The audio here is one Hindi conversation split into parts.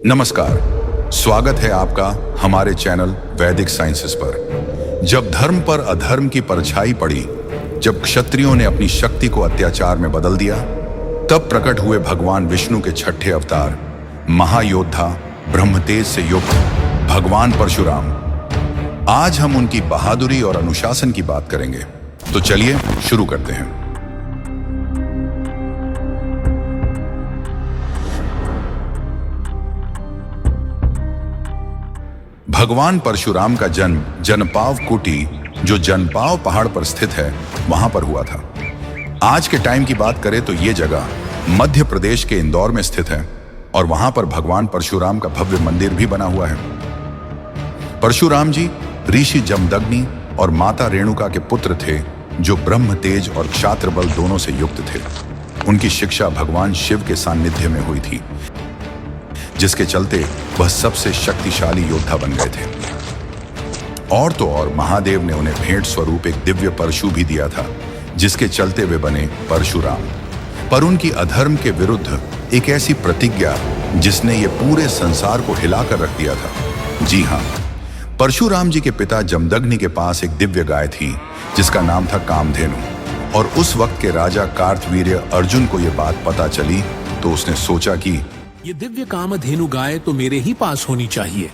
नमस्कार, स्वागत है आपका हमारे चैनल वैदिक साइंसेस पर। जब धर्म पर अधर्म की परछाई पड़ी, जब क्षत्रियों ने अपनी शक्ति को अत्याचार में बदल दिया, तब प्रकट हुए भगवान विष्णु के छठे अवतार, महायोद्धा, ब्रह्मतेज से युक्त भगवान परशुराम। आज हम उनकी बहादुरी और अनुशासन की बात करेंगे। तो चलिए शुरू करते हैं। भगवान परशुराम का जन्म जनपाव कुटी, जो जनपाव पहाड़ पर स्थित है, वहां पर हुआ था। आज के टाइम की बात करें तो ये जगह मध्य प्रदेश के इंदौर में स्थित है और वहां पर भगवान परशुराम का भव्य मंदिर भी बना हुआ है। परशुराम जी ऋषि जमदग्नि और माता रेणुका के पुत्र थे, जो ब्रह्म तेज और क्षात्र बल दोनों से युक्त थे। उनकी शिक्षा भगवान शिव के सानिध्य में हुई थी, जिसके चलते वह सबसे शक्तिशाली योद्धा बन गए थे। और तो और महादेव ने उन्हें भेंट स्वरूप एक दिव्य परशु भी दिया था, जिसके चलते वे बने परशुराम। पर उनकी अधर्म के विरुद्ध एक ऐसी प्रतिज्ञा जिसने ये पूरे संसार को हिलाकर रख दिया था। जी हाँ, परशुराम जी के पिता जमदग्नि के पास एक दिव्य गाय थी, जिसका नाम था कामधेनु। और उस वक्त के राजा कार्तवीर्य अर्जुन को यह बात पता चली, तो उसने सोचा कि ये दिव्य कामधेनु गाय तो मेरे ही पास होनी चाहिए।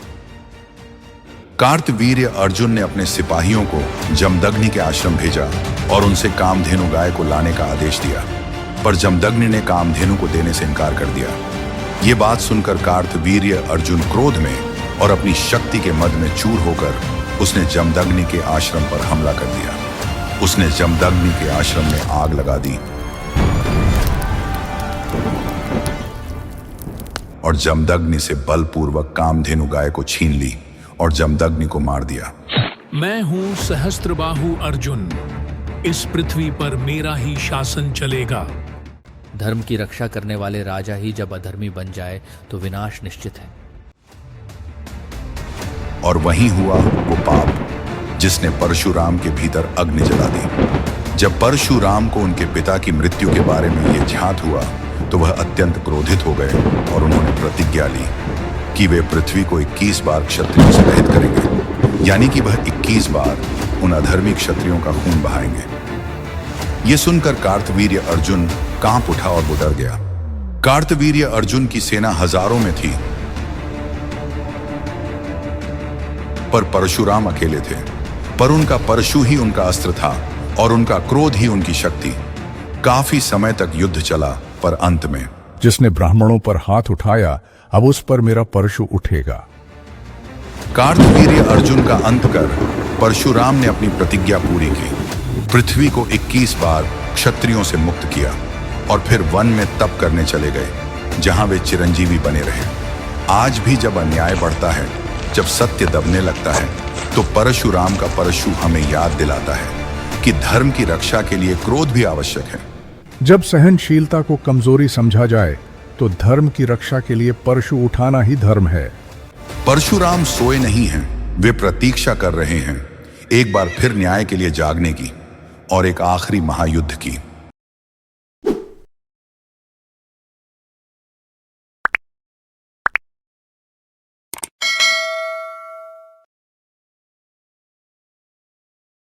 कार्तवीर्य अर्जुन ने अपने सिपाहियों को जमदग्नि के आश्रम भेजा और उनसे कामधेनु गाय को लाने का आदेश दिया। पर जमदग्नि ने कामधेनु को देने से इनकार कर दिया। ये बात सुनकर कार्तवीर्य अर्जुन क्रोध में और अपनी शक्ति के मद में चूर होकर उसने जमदग्नि के आश्रम पर हमला कर दिया। उसने जमदग्नि के आश्रम में आग लगा दी और जमदग्नि से बलपूर्वक कामधेनु गाय को छीन ली और जमदग्नि को मार दिया। मैं हूँ सहस्त्रबाहु अर्जुन, इस पृथ्वी पर मेरा ही शासन चलेगा। धर्म की रक्षा करने वाले राजा ही जब अधर्मी बन जाए तो विनाश निश्चित है। और वहीं हुआ वो पाप जिसने परशुराम के भीतर अग्नि जला दी। जब परशुराम को उनके पिता की मृत्यु के बारे में यह ज्ञात हुआ, तो वह अत्यंत क्रोधित हो गए और उन्होंने प्रतिज्ञा ली कि वे पृथ्वी को 21 बार क्षत्रियों से रहित करेंगे, यानी कि वह 21 बार उन अधर्मी क्षत्रियों का खून बहाएंगे। यह सुनकर कार्तवीर्य अर्जुन कांप उठा और वो डर गया। कार्तवीर्य अर्जुन की सेना हजारों में थी, पर परशुराम अकेले थे। पर उनका परशु ही उनका अस्त्र था और उनका क्रोध ही उनकी शक्ति। काफी समय तक युद्ध चला, पर अंत में जिसने ब्राह्मणों पर हाथ उठाया, अब उस पर मेरा परशु उठेगा। कार्तवीर्य अर्जुन का अंत कर परशुराम ने अपनी प्रतिज्ञा पूरी की। पृथ्वी को 21 बार क्षत्रियों से मुक्त किया और फिर वन में तप करने चले गए, जहां वे चिरंजीवी बने रहे। आज भी जब अन्याय बढ़ता है, जब सत्य दबने लगता है, तो परशुराम का परशु हमें याद दिलाता है कि धर्म की रक्षा के लिए क्रोध भी आवश्यक है। जब सहनशीलता को कमजोरी समझा जाए, तो धर्म की रक्षा के लिए परशु उठाना ही धर्म है। परशुराम सोए नहीं हैं, वे प्रतीक्षा कर रहे हैं एक बार फिर न्याय के लिए जागने की और एक आखिरी महायुद्ध की।